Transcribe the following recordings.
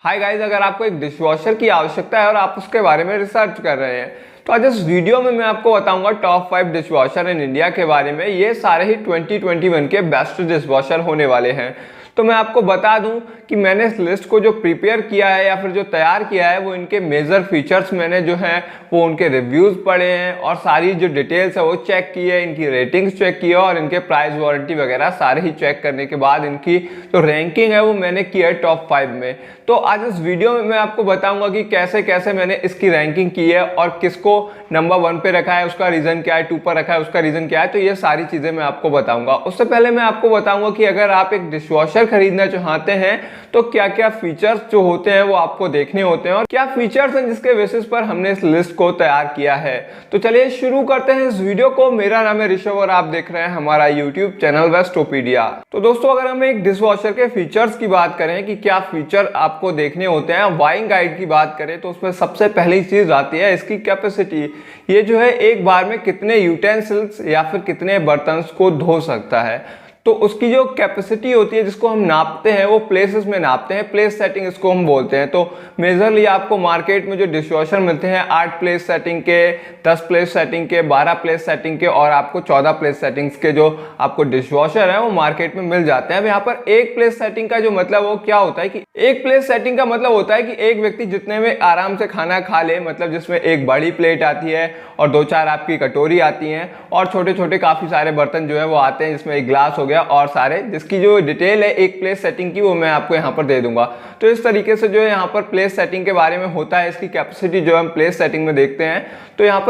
Hi guys, अगर आपको एक डिशवॉशर की आवश्यकता है और आप उसके बारे में रिसर्च कर रहे हैं तो आज इस वीडियो में मैं आपको बताऊंगा टॉप 5 डिशवॉशर इन इंडिया के बारे में। ये सारे ही 2021 के बेस्ट डिशवॉशर होने वाले हैं। तो मैं आपको बता दूं कि मैंने इस लिस्ट को जो प्रिपेयर किया है या फिर जो तैयार किया है वो इनके मेजर फीचर्स मैंने जो है वो उनके रिव्यूज़ पढ़े हैं और सारी जो डिटेल्स है वो चेक की है, इनकी रेटिंग्स चेक की है और इनके प्राइस वारंटी वगैरह सारे ही चेक करने के बाद इनकी जो रैंकिंग है वो मैंने की है टॉप 5 में। तो आज इस वीडियो में मैं आपको बताऊंगा कि कैसे कैसे मैंने इसकी रैंकिंग की है और किसको नंबर 1 पे रखा है, उसका रीज़न क्या है, 2 पर रखा है, उसका रीज़न क्या है। तो ये सारी चीज़ें मैं आपको बताऊंगा। उससे पहले मैं आपको बताऊंगा कि अगर आप एक डिशवॉशर खरीदना चाहते हैं तो क्या क्या फीचर्स जो होते हैं वो आपको देखने होते हैं और क्या फीचर्स हैं जिसके बेसिस पर हमने इस लिस्ट को तैयार किया है। तो चलिए शुरू करते हैं इस वीडियो को। मेरा नाम है ऋषभ और आप देख रहे हैं हमारा यूट्यूब चैनल बेस्टोपीडिया। तो दोस्तों, अगर हम एक डिशवॉशर के फीचर्स की बात करें कि क्या फीचर आपको देखने होते हैं, बाइंग गाइड की बात करें तो उसमें सबसे पहली चीज आती है इसकी कैपेसिटी। ये जो है एक बार में कितने यूटेंसिल्स या फिर कितने बर्तन को धो सकता है। तो उसकी जो कैपेसिटी होती है जिसको हम नापते हैं वो प्लेसेस में नापते हैं, प्लेस सेटिंग इसको हम बोलते हैं। तो मेजरली आपको मार्केट में जो डिशवॉशर मिलते हैं 8 प्लेस सेटिंग के, 10 प्लेस सेटिंग के, 12 प्लेस सेटिंग के और आपको 14 प्लेस सेटिंग्स के जो आपको डिशवॉशर है वो मार्केट में मिल जाते हैं। अब यहाँ पर एक प्लेस सेटिंग का जो मतलब वो क्या होता है कि एक प्लेस सेटिंग का मतलब होता है कि एक व्यक्ति जितने में आराम से खाना खा ले, मतलब जिसमें एक बड़ी प्लेट आती है और 2-4 आपकी कटोरी आती हैं और छोटे छोटे काफी सारे बर्तन जो है वो आते हैं जिसमें एक ग्लास हो गया और सारे, जिसकी जो डिटेल है एक प्लेस सेटिंग की वो मैं आपको यहाँ पर दे दूंगा। तो इस तरीके से जो है यहाँ पर प्लेस सेटिंग के बारे में होता है। इसकी कैपेसिटी जो हम प्लेस सेटिंग में देखते हैं तो यहाँ पर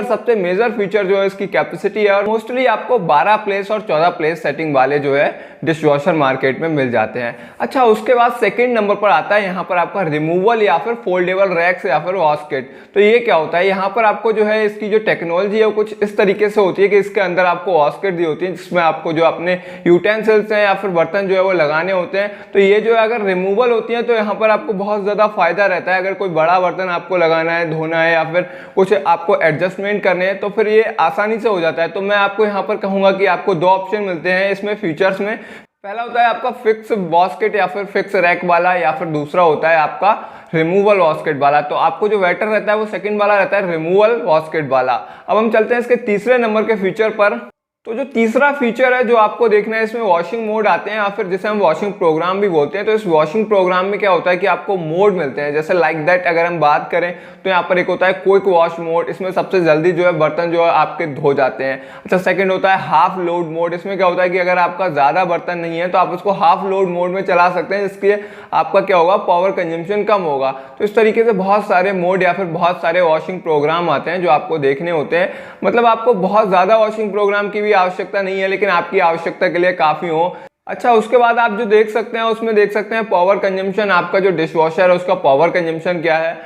सबसे मेजर फीचर जो है इसकी कैपेसिटी है और मोस्टली आपको 12 प्लेस और 14 प्लेस सेटिंग वाले जो है डिशवॉशर मार्केट में मिल जाते हैं। अच्छा, उसके बाद सेकंड नंबर पर आता है यहाँ पर आपका रिमूवल या फिर फोल्डेबल रैक्स या फिर वॉस्केट। तो ये क्या होता है, यहाँ पर आपको जो है इसकी जो टेक्नोलॉजी है वो कुछ इस तरीके से होती है कि इसके अंदर आपको वॉस्केट दी होती है जिसमें आपको जो अपने यूटेंसिल्स हैं या फिर बर्तन जो है वो लगाने होते हैं। तो ये जो है अगर रिमूवल होती है तो यहाँ पर आपको बहुत ज़्यादा फायदा रहता है। अगर कोई बड़ा बर्तन आपको लगाना है, धोना है या फिर कुछ आपको एडजस्टमेंट करने हैं तो फिर ये आसानी से हो जाता है। तो मैं आपको यहाँ पर कहूँगा कि आपको 2 ऑप्शन मिलते हैं इसमें फीचर्स में। पहला होता है आपका फिक्स वॉस्केट या फिर फिक्स रैक वाला, या फिर दूसरा होता है आपका रिमूवल वॉस्केट वाला। तो आपको जो बेटर रहता है वो सेकंड वाला रहता है, रिमूवल वॉस्केट वाला। अब हम चलते हैं इसके तीसरे नंबर के फीचर पर। तो जो तीसरा फीचर है जो आपको देखना है, इसमें वॉशिंग मोड आते हैं या फिर जिसे हम वॉशिंग प्रोग्राम भी बोलते हैं। तो इस वॉशिंग प्रोग्राम में क्या होता है कि आपको मोड मिलते हैं, जैसे लाइक दैट अगर हम बात करें तो यहाँ पर एक होता है क्विक वॉश मोड, इसमें सबसे जल्दी जो है बर्तन जो है आपके धो जाते हैं। अच्छा, सेकंड होता है हाफ लोड मोड। इसमें क्या होता है कि अगर आपका ज़्यादा बर्तन नहीं है तो आप उसको हाफ लोड मोड में चला सकते हैं, जिसके आपका क्या होगा, पावर कंजम्पशन कम होगा। तो इस तरीके से बहुत सारे मोड या फिर बहुत सारे वॉशिंग प्रोग्राम आते हैं जो आपको देखने होते हैं। मतलब आपको बहुत ज़्यादा वॉशिंग प्रोग्राम की भी आवश्यकता नहीं है, लेकिन आपकी आवश्यकता के लिए काफ़ी हो। अच्छा, उसके बाद आप जो देख सकते हैं उसमें देख सकते हैं पावर कंजम्पशन, आपका जो डिशवॉशर है उसका पावर कंजम्पशन क्या है।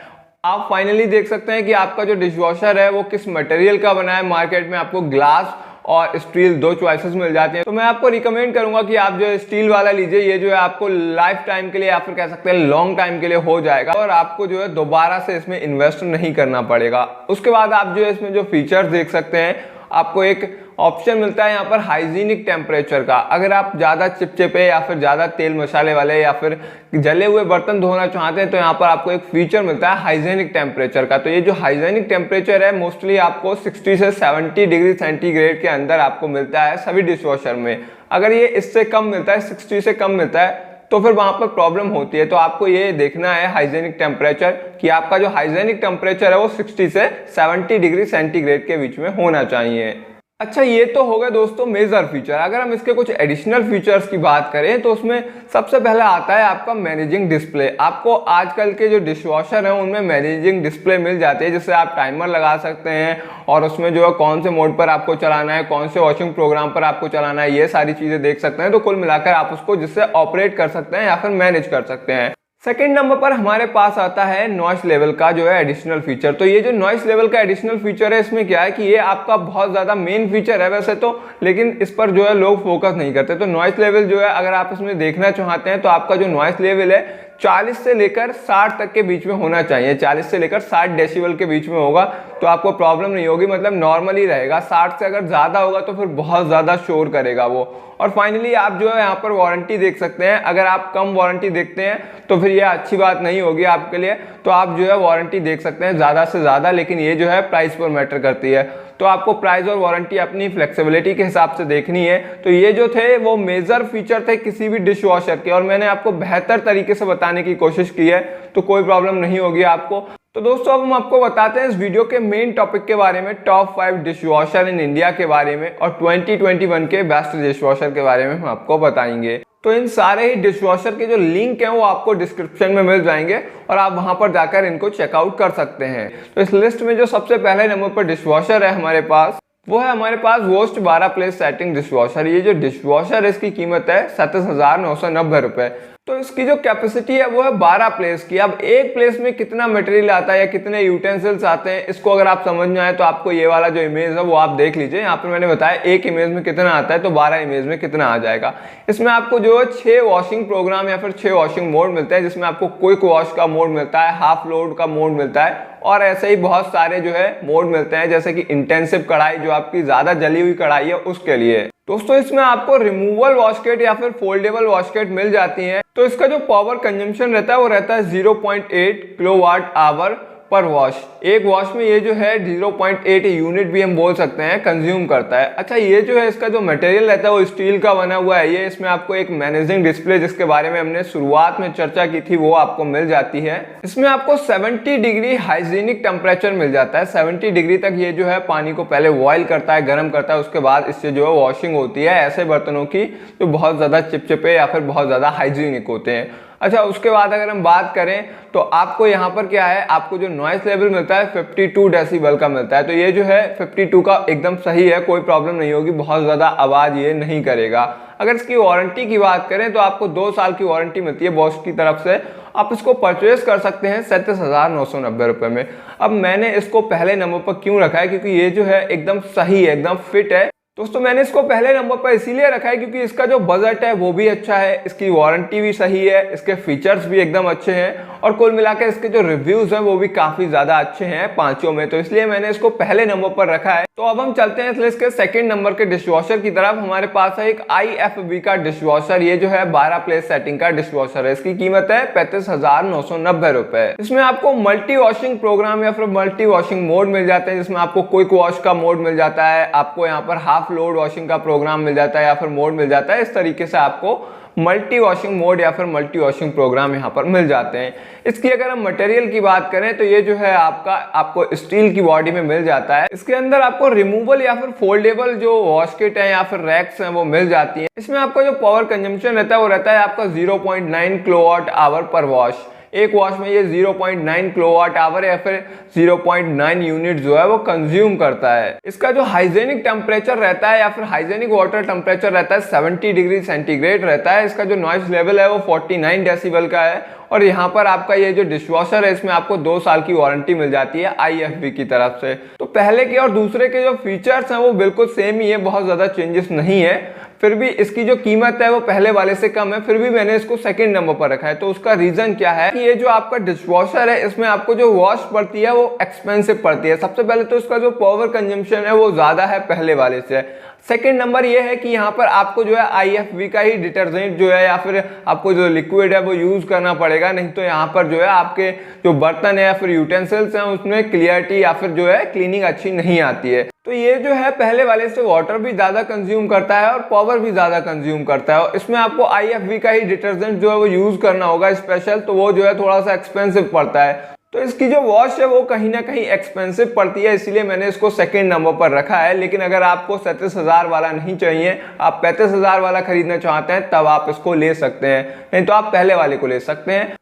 आप फाइनली देख सकते हैं कि आपका जो डिशवॉशर है वो किस मटेरियल का बना है। मार्केट में आपको ग्लास और स्टील 2 चॉइसेस मिल जाती हैं। तो मैं आपको रिकमेंड करूंगा कि आप जो है स्टील वाला लीजिए। ये जो है आपको लाइफ टाइम के लिए या फिर कह सकते हैं लॉन्ग टाइम के लिए हो जाएगा और आपको जो है दोबारा से इसमें इन्वेस्ट नहीं करना पड़ेगा। उसके बाद आप जो है इसमें जो फीचर्स देख सकते हैं, आपको एक ऑप्शन मिलता है यहाँ पर हाइजीनिक टेम्परेचर का। अगर आप ज़्यादा चिपचिपे या फिर ज़्यादा तेल मसाले वाले या फिर जले हुए बर्तन धोना चाहते हैं तो यहाँ पर आपको एक फीचर मिलता है हाइजीनिक टेम्परेचर का। तो ये जो हाइजीनिक टेम्परेचर है मोस्टली आपको 60 से 70 डिग्री सेंटीग्रेड के अंदर आपको मिलता है सभी डिशवॉशर में। अगर ये इससे कम मिलता है, 60 से कम मिलता है, तो फिर वहाँ पर प्रॉब्लम होती है। तो आपको ये देखना है हाइजीनिक टेम्परेचर कि आपका जो हाइजीनिक टेम्परेचर है वो 60 से 70 डिग्री सेंटीग्रेड के बीच में होना चाहिए। अच्छा, ये तो हो गए दोस्तों मेजर फीचर। अगर हम इसके कुछ एडिशनल फीचर्स की बात करें तो उसमें सबसे पहले आता है आपका मैनेजिंग डिस्प्ले। आपको आजकल के जो डिशवॉशर हैं उनमें मैनेजिंग डिस्प्ले मिल जाती है, जिससे आप टाइमर लगा सकते हैं और उसमें जो है कौन से मोड पर आपको चलाना है, कौन से वॉशिंग प्रोग्राम पर आपको चलाना है, ये सारी चीज़ें देख सकते हैं। तो कुल मिलाकर आप उसको जिससे ऑपरेट कर सकते हैं या फिर मैनेज कर सकते हैं। सेकेंड नंबर पर हमारे पास आता है नॉइस लेवल का जो है एडिशनल फीचर। तो ये जो नॉइस लेवल का एडिशनल फीचर है इसमें क्या है कि ये आपका बहुत ज़्यादा मेन फीचर है वैसे तो, लेकिन इस पर जो है लोग फोकस नहीं करते। तो नॉइस लेवल जो है अगर आप इसमें देखना चाहते हैं तो आपका जो नॉइस लेवल है 40 से लेकर 60 तक के बीच में होना चाहिए। 40 से लेकर 60 डेसिबल के बीच में होगा तो आपको प्रॉब्लम नहीं होगी, मतलब नॉर्मल ही रहेगा। 60 से अगर ज़्यादा होगा तो फिर बहुत ज़्यादा शोर करेगा वो। और फाइनली आप जो है यहाँ पर वारंटी देख सकते हैं। अगर आप कम वारंटी देखते हैं तो फिर ये अच्छी बात नहीं होगी आपके लिए, तो आप जो है वारंटी देख सकते हैं ज़्यादा से ज़्यादा, लेकिन ये जो है प्राइस पर मैटर करती है। तो आपको प्राइस और वारंटी अपनी फ्लेक्सिबिलिटी के हिसाब से देखनी है। तो ये जो थे वो मेजर फीचर थे किसी भी डिश वॉशर के, और मैंने आपको बेहतर तरीके से बताने की कोशिश की है, तो कोई प्रॉब्लम नहीं होगी आपको। तो दोस्तों अब हम आपको बताते हैं इस वीडियो के मेन टॉपिक के बारे में, top 5 dish washer in India के बारे में, और 2021 के बेस्ट डिश वॉशर के बारे में हम आपको बताएंगे। तो इन सारे ही डिश वॉशर के जो लिंक हैं वो आपको डिस्क्रिप्शन में मिल जाएंगे और आप वहां पर जाकर इनको चेकआउट कर सकते हैं। तो इस लिस्ट में जो सबसे पहले नंबर पर डिश वॉशर है हमारे पास, वो है हमारे पास Bosch 12 place setting dishwasher. ये जो डिश वॉशर है इसकी कीमत है 37,990 रुपए। तो इसकी जो कैपेसिटी है वो है 12 प्लेस की। अब एक प्लेस में कितना मटेरियल आता है या कितने यूटेंसिल्स आते हैं, इसको अगर आप समझना है तो आपको ये वाला जो इमेज है वो आप देख लीजिए। यहाँ पर मैंने बताया एक इमेज में कितना आता है, तो 12 इमेज में कितना आ जाएगा। इसमें आपको जो है 6 वॉशिंग प्रोग्राम या फिर 6 वॉशिंग मोड मिलते हैं, जिसमें आपको क्विक वॉश का मोड मिलता है, हाफ लोड का मोड मिलता है, और ऐसे ही बहुत सारे जो है मोड मिलते हैं, जैसे कि इंटेंसिव कढ़ाई, जो आपकी ज्यादा जली हुई कढ़ाई है उसके लिए। दोस्तों इसमें आपको रिमूवल वॉशकेट या फिर फोल्डेबल वॉशकेट मिल जाती हैं। तो इसका जो पावर कंजम्पशन रहता है वो रहता है 0.8 किलोवाट आवर पर वॉश। एक वॉश में ये जो है 0.8 यूनिट भी हम बोल सकते हैं कंज्यूम करता है। अच्छा, ये जो है इसका जो मटेरियल रहता है वो स्टील का बना हुआ है। ये इसमें आपको एक मैनेजिंग डिस्प्ले, जिसके बारे में हमने शुरुआत में चर्चा की थी, वो आपको मिल जाती है। इसमें आपको 70 डिग्री हाइजीनिक टेम्परेचर मिल जाता है। 70 डिग्री तक ये जो है पानी को पहले बॉयल करता है, गर्म करता है, उसके बाद इससे जो है वॉशिंग होती है ऐसे बर्तनों की जो बहुत ज़्यादा चिपचिपे या फिर बहुत ज़्यादा हाइजीनिक होते हैं। अच्छा, उसके बाद अगर हम बात करें तो आपको यहाँ पर क्या है, आपको जो नॉइस लेवल मिलता है 52 डेसिबल का मिलता है। तो ये जो है 52 का एकदम सही है, कोई प्रॉब्लम नहीं होगी, बहुत ज़्यादा आवाज़ ये नहीं करेगा। अगर इसकी वारंटी की बात करें तो आपको 2 साल की वारंटी मिलती है बॉश की तरफ से। आप इसको परचेज कर सकते हैं 37,990 रुपये में। अब मैंने इसको पहले नंबर पर क्यों रखा है, क्योंकि ये जो है एकदम सही है, एकदम फिट है। दोस्तों मैंने इसको पहले नंबर पर इसीलिए रखा है क्योंकि इसका जो बजट है वो भी अच्छा है, इसकी वारंटी भी सही है, इसके फीचर्स भी एकदम अच्छे हैं, और कुल मिलाकर इसके जो रिव्यूज हैं वो भी काफी ज्यादा अच्छे हैं पांचों में। तो इसलिए मैंने इसको पहले नंबर पर रखा है। तो अब हम चलते हैं इस लिस्ट के सेकंड नंबर के डिशवॉशर की तरफ। हमारे पास है एक IFB का डिशवॉशर। ये जो है 12 प्लेस सेटिंग का डिशवॉशर है। इसकी कीमत है 35,990 रुपए। इसमें आपको मल्टी वॉशिंग प्रोग्राम या फिर मल्टी वॉशिंग मोड मिल जाते हैं, जिसमें आपको क्विक वॉश का मोड मिल जाता है, आपको यहाँ पर हाफ लोड वॉशिंग का प्रोग्राम मिल जाता है या फिर मोड मिल जाता है। इस तरीके से आपको मल्टी वॉशिंग मोड या फिर मल्टी वॉशिंग प्रोग्राम यहाँ पर मिल जाते हैं। इसकी अगर हम मटेरियल की बात करें तो ये जो है आपको स्टील की बॉडी में मिल जाता है। इसके अंदर आपको रिमूवल या फिर फोल्डेबल जो वॉशकिट है या फिर रैक्स हैं वो मिल जाती है। इसमें आपका जो पावर कंजम्पशन रहता है वो रहता है आपका 0.9 किलोवाट आवर पर वॉश। एक वॉश में ये 0.9 किलोवाट आवर या फिर 0.9 यूनिट जो है वो कंज्यूम करता है। इसका जो हाइजेनिक टेम्परेचर रहता है या फिर हाइजेनिक वाटर टेम्परेचर रहता है 70 डिग्री सेंटीग्रेड रहता है। इसका जो नॉइस लेवल है वो 49 डेसिबल का है। और यहाँ पर आपका ये जो डिशवॉशर है इसमें आपको 2 साल की वारंटी मिल जाती है IFB की तरफ से। तो पहले के और दूसरे के जो फीचर्स हैं वो बिल्कुल सेम ही है, बहुत ज्यादा चेंजेस नहीं है। फिर भी इसकी जो कीमत है वो पहले वाले से कम है, फिर भी मैंने इसको सेकंड नंबर पर रखा है। तो उसका रीजन क्या है कि ये जो आपका डिशवॉशर है इसमें आपको जो वॉश पड़ती है वो एक्सपेंसिव पड़ती है। सबसे पहले तो इसका जो पावर कंजम्पशन है वो ज्यादा है पहले वाले से। सेकेंड नंबर ये है कि यहाँ पर आपको जो है IFB का ही डिटर्जेंट जो है या फिर आपको जो लिक्विड है वो यूज करना पड़ेगा, नहीं तो यहाँ पर जो है आपके जो बर्तन है या फिर यूटेंसिल्स हैं उसमें क्लियरिटी या फिर जो है क्लीनिंग अच्छी नहीं आती है। तो ये जो है पहले वाले से वाटर भी ज्यादा कंज्यूम करता है और पावर भी ज्यादा कंज्यूम करता है। और इसमें आपको IFB का ही डिटर्जेंट जो है वो यूज करना होगा स्पेशल, तो वो जो है थोड़ा सा एक्सपेंसिव पड़ता है। तो इसकी जो वॉश है वो कहीं ना कहीं एक्सपेंसिव पड़ती है, इसीलिए मैंने इसको सेकंड नंबर पर रखा है। लेकिन अगर आपको 37,000 वाला नहीं चाहिए, आप 35,000 वाला खरीदना चाहते हैं, तब आप इसको ले सकते हैं, नहीं तो आप पहले वाले को ले सकते हैं।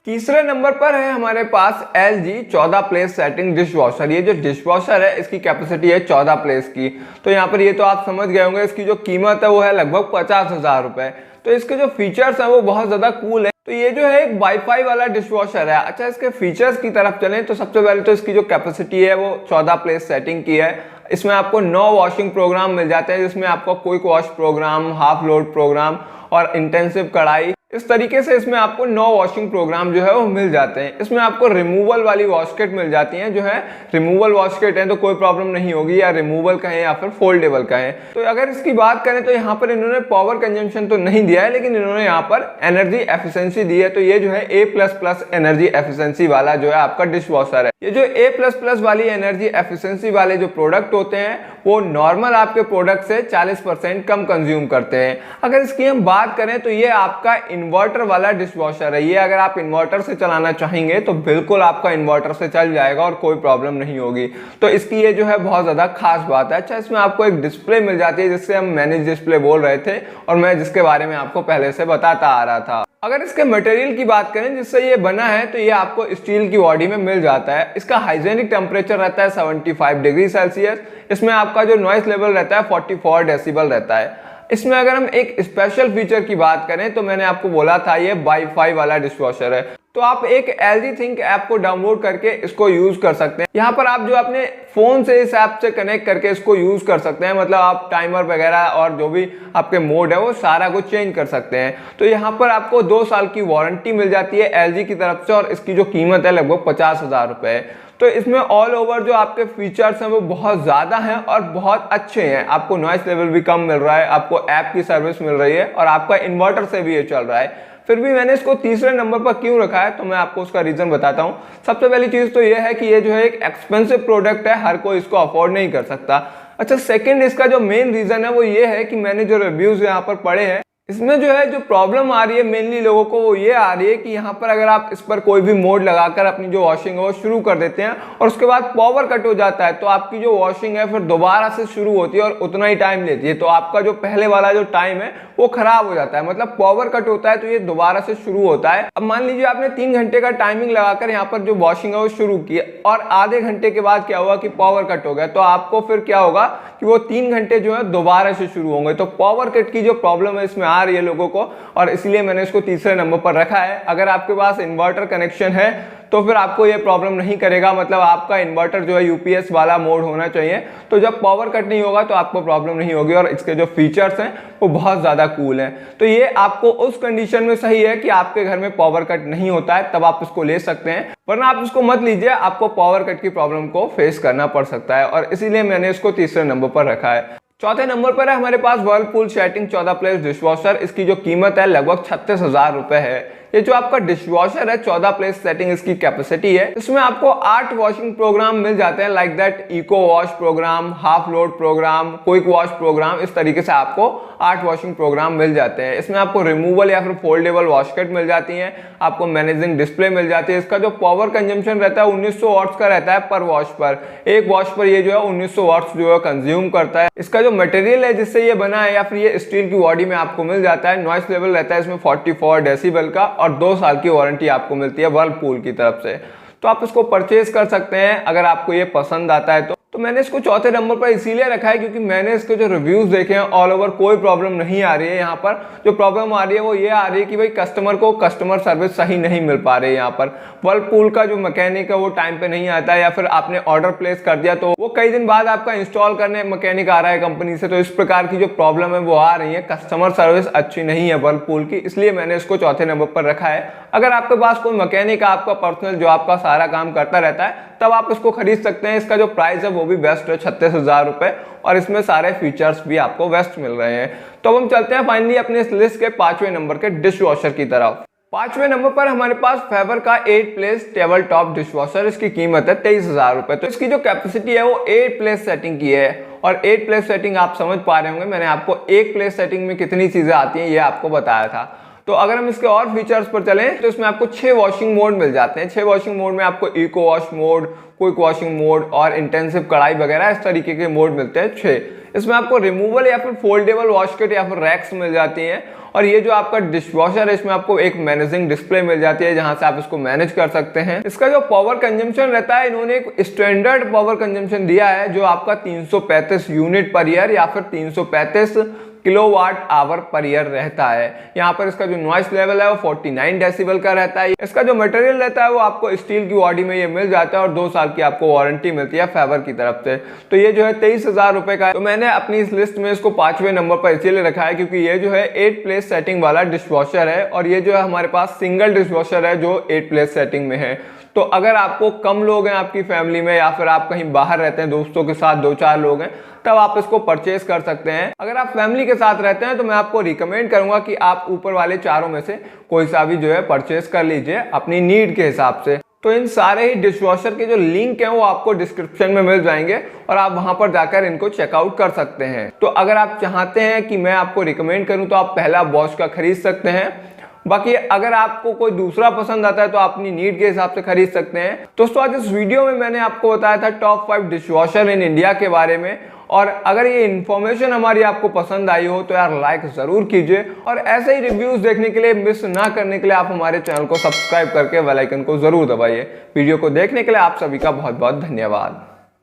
तीसरे नंबर पर है हमारे पास LG 14 प्लेस सेटिंग डिशवॉशर। ये जो डिशवॉशर है इसकी कैपेसिटी है 14 प्लेस की। तो यहाँ पर ये तो आप समझ गए होंगे, इसकी जो कीमत है वो है लगभग 50,000 रुपए। तो इसके जो फीचर्स हैं वो बहुत ज्यादा कूल है। तो ये जो है एक वाईफाई वाला डिशवॉशर है। अच्छा, इसके फीचर्स की तरफ चलें तो सबसे पहले तो इसकी जो कैपेसिटी है वो 14 प्लेस सेटिंग की है। इसमें आपको 9 वॉशिंग प्रोग्राम मिल जाते हैं, जिसमें आपको quick wash programme, half load programme और इंटेंसिव कढ़ाई इस तरीके से इसमें आपको 9 वॉशिंग प्रोग्राम जो है वो मिल जाते हैं। इसमें आपको रिमूवल वाली वॉशकेट मिल जाती हैं, जो है रिमूवल वॉशकेट है तो कोई प्रॉब्लम नहीं होगी, या रिमूवल कहें या फिर फोल्डेबल कहें। तो अगर इसकी बात करें तो यहाँ पर इन्होंने पावर कंजम्पशन तो नहीं दिया है, लेकिन इन्होंने यहाँ पर एनर्जी एफिशिएंसी दी है। तो ये जो है A++ एनर्जी एफिशिएंसी वाला जो है आपका डिश वॉशर है। ये जो A++ वाली एनर्जी एफिशिएंसी वाले जो प्रोडक्ट होते हैं वो नॉर्मल आपके प्रोडक्ट से 40% कम कंज्यूम करते हैं। अगर इसकी हम बात करें तो ये आपका इन्वर्टर वाला डिश वॉशर है। ये अगर आप इन्वर्टर से चलाना चाहेंगे तो बिल्कुल आपका इन्वर्टर से चल जाएगा और कोई प्रॉब्लम नहीं होगी। तो इसकी ये जो है बहुत ज़्यादा खास बात है। अच्छा, इसमें आपको एक डिस्प्ले मिल जाती है जिससे हम मैनेज डिस्प्ले बोल रहे थे, और मैं जिसके बारे में आपको पहले से बताता आ रहा था। अगर इसके मटेरियल की बात करें जिससे ये बना है तो ये आपको स्टील की बॉडी में मिल जाता है। इसका हाइजेनिक टेम्परेचर रहता है 75 डिग्री सेल्सियस। इसमें आपका जो नॉइस लेवल रहता है 44 डेसिबल रहता है। इसमें अगर हम एक स्पेशल फीचर की बात करें तो मैंने आपको बोला था ये वाईफाई वाला डिशवॉशर है। तो आप एक LG थिंक ऐप को डाउनलोड करके इसको यूज कर सकते हैं। यहाँ पर आप जो अपने फोन से इस ऐप से कनेक्ट करके इसको यूज कर सकते हैं, मतलब आप टाइमर वगैरह और जो भी आपके मोड है वो सारा कुछ चेंज कर सकते हैं। तो यहाँ पर आपको 2 साल की वारंटी मिल जाती है LG की तरफ से, और इसकी जो कीमत है लगभग 50,000 रुपए। तो इसमें ऑल ओवर जो आपके फीचर्स हैं वो बहुत ज़्यादा हैं और बहुत अच्छे हैं। आपको नॉइस लेवल भी कम मिल रहा है, आपको ऐप की सर्विस मिल रही है, और आपका इन्वर्टर से भी ये चल रहा है। फिर भी मैंने इसको तीसरे नंबर पर क्यों रखा है तो मैं आपको उसका रीज़न बताता हूँ। सबसे पहली चीज़ तो ये है कि ये जो है एक एक्सपेंसिव प्रोडक्ट है, हर कोई इसको अफोर्ड नहीं कर सकता। अच्छा, सेकंड इसका जो मेन रीज़न है वो ये है कि मैंने जो रिव्यूज़ यहाँ पर पढ़े हैं इसमें जो है जो प्रॉब्लम आ रही है मेनली लोगों को वो ये आ रही है कि यहाँ पर अगर आप इस पर कोई भी मोड लगाकर अपनी जो वॉशिंग है वो शुरू कर देते हैं और उसके बाद पावर कट हो जाता है, तो आपकी जो वॉशिंग है फिर दोबारा से शुरू होती है और उतना ही टाइम लेती है। तो आपका जो पहले वाला जो टाइम है वो खराब हो जाता है, मतलब पावर कट होता है तो ये दोबारा से शुरू होता है। अब मान लीजिए आपने 3 घंटे का टाइमिंग लगाकर यहाँ पर जो वॉशिंग है वो शुरू की और आधे घंटे के बाद क्या हुआ कि पावर कट हो गया, तो आपको फिर क्या होगा कि वो 3 घंटे जो है दोबारा से शुरू होंगे। तो पावर कट की जो प्रॉब्लम है इसमें आ रही है लोगों को, और इसलिए मैंने इसको तीसरे नंबर पर रखा है। अगर आपके पास इन्वर्टर कनेक्शन है तो फिर आपको ये प्रॉब्लम नहीं करेगा, मतलब आपका इन्वर्टर जो है यूपीएस वाला मोड होना चाहिए, तो जब पावर कट नहीं होगा तो आपको प्रॉब्लम नहीं होगी। और इसके जो फीचर्स हैं वो बहुत ज़्यादा कूल हैं। तो ये आपको उस कंडीशन में सही है कि आपके घर में पावर कट नहीं होता है, तब आप इसको ले सकते हैं, वरना आप इसको मत लीजिए, आपको पावर कट की प्रॉब्लम को फेस करना पड़ सकता है, और इसीलिए मैंने इसको तीसरे नंबर पर रखा है। चौथे नंबर पर है हमारे पास वर्लपूल सेटिंग 14 प्लेस डिशवॉशर। इसकी जो कीमत है लगभग 36,000 रुपए है। ये जो आपका डिशवॉशर है 14 प्लेस सेटिंग इसकी कैपेसिटी है। इसमें आपको 8 वॉशिंग प्रोग्राम मिल जाते हैं, like that eco wash programme, half load programme, quick wash programme. इस तरीके से आपको 8 वॉशिंग प्रोग्राम मिल जाते हैं। इसमें आपको रिमूवल या फिर फोल्डेबल वॉशकट मिल जाती है, आपको मैनेजिंग डिस्प्ले मिल जाती है। इसका जो पावर कंजम्पशन रहता है 1900 वॉट्स का रहता है पर वॉश पर। एक वॉश पर ये जो है 1900 वॉट्स जो है कंज्यूम करता है। इसका जो मटेरियल है जिससे ये बना है या फिर ये स्टील की बॉडी में आपको मिल जाता है। नॉइस लेवल रहता है इसमें 44 डेसिबल का, और 2 साल की वारंटी आपको मिलती है वर्लपूल की तरफ से। तो आप इसको परचेज कर सकते हैं अगर आपको ये पसंद आता है तो मैंने इसको चौथे नंबर पर इसीलिए रखा है क्योंकि मैंने इसके जो रिव्यूज देखे हैं ऑल ओवर कोई प्रॉब्लम नहीं आ रही है। यहाँ पर जो प्रॉब्लम आ रही है वो ये आ रही है कि भाई कस्टमर को कस्टमर सर्विस सही नहीं मिल पा रही है। यहाँ पर वर्लपूल का जो मैकेनिक है वो टाइम पे नहीं आता है, या फिर आपने ऑर्डर प्लेस कर दिया तो वो कई दिन बाद आपका इंस्टॉल करने मैकेनिक आ रहा है कंपनी से। तो इस प्रकार की जो प्रॉब्लम है वो आ रही है, कस्टमर सर्विस अच्छी नहीं है वर्लपूल की, इसलिए मैंने इसको चौथे नंबर पर रखा है। अगर आपके पास कोई मैकेनिक आपका पर्सनल जो आपका सारा काम करता रहता है तब आप इसको खरीद सकते हैं। इसका जो प्राइस है वो भी बेस्ट है 36,000 रुपए, और इसमें सारे फीचर्स भी आपको बेस्ट मिल रहे हैं। तो अब हम चलते हैं फाइनली अपने इस लिस्ट के 5वें नंबर के डिश वॉशर की तरफ। 5वें नंबर पर हमारे पास फेबर का 8 प्लेस टेबल टॉप डिशवॉशर। इसकी कीमत है 23,000 रुपए। तो इसकी जो कैपेसिटी है वो 8 प्लेस सेटिंग की है, और 8 प्लेस सेटिंग आप समझ पा रहे होंगे मैंने आपको 1 प्लेस सेटिंग में कितनी चीजें आती हैं ये आपको बताया था। तो अगर हम इसके और फीचर्स पर चलें तो इसमें आपको 6 वॉशिंग मोड मिल जाते हैं। 6 वॉशिंग मोड में आपको eco wash mode, quick washing mode और इंटेंसिव कढ़ाई वगैरह इस तरीके के मोड मिलते हैं 6। इसमें आपको रिमूवल या फिर फोल्डेबल वॉशकट या फिर रैक्स मिल जाती हैं, और ये जो आपका डिशवॉशर है इसमें आपको एक मैनेजिंग डिस्प्ले मिल जाती है जहां से आप इसको मैनेज कर सकते हैं। इसका जो पावर कंजम्पशन रहता है इन्होंने एक स्टैंडर्ड पावर कंजम्पशन दिया है जो आपका 335 यूनिट पर ईयर या फिर 335 किलोवाट आवर पर ईयर रहता है। यहाँ पर इसका जो नॉइस लेवल है वो 49 डेसिबल का रहता है। इसका जो मटेरियल रहता है वो आपको स्टील की बॉडी में ये मिल जाता है और 2 साल की आपको वारंटी मिलती है फेबर की तरफ से। तो ये जो है 23,000 रुपए का है। तो मैंने अपनी इस लिस्ट में इसको 5वें नंबर पर इसीलिए रखा है क्योंकि ये जो है 8 प्लेस सेटिंग वाला डिशवॉशर है और ये जो है हमारे पास सिंगल डिशवॉशर है जो 8 प्लेस सेटिंग में है। तो अगर आपको कम लोग हैं आपकी फैमिली में या फिर आप कहीं बाहर रहते हैं दोस्तों के साथ 2-4 लोग हैं तब आप इसको परचेज कर सकते हैं। अगर आप फैमिली के साथ रहते हैं तो मैं आपको रिकमेंड करूंगा कि आप ऊपर वाले चारों में से कोई सा भी जो है परचेज कर लीजिए अपनी नीड के हिसाब से। तो इन सारे ही डिशवॉशर के जो लिंक हैं वो आपको डिस्क्रिप्शन में मिल जाएंगे और आप वहां पर जाकर इनको चेकआउट कर सकते हैं। तो अगर आप चाहते हैं कि मैं आपको रिकमेंड करूं तो आप पहला बॉश का खरीद सकते हैं। बाकी अगर आपको कोई दूसरा पसंद आता है तो आप अपनी नीड के हिसाब से खरीद सकते हैं। दोस्तों आज इस वीडियो में मैंने आपको बताया था टॉप 5 डिशवॉशर इन इंडिया के बारे में और अगर ये इन्फॉर्मेशन हमारी आपको पसंद आई हो तो यार लाइक जरूर कीजिए और ऐसे ही रिव्यूज देखने के लिए मिस ना करने के लिए आप हमारे चैनल को सब्सक्राइब करके बेल आइकन को जरूर दबाइए। वीडियो को देखने के लिए आप सभी का बहुत बहुत धन्यवाद।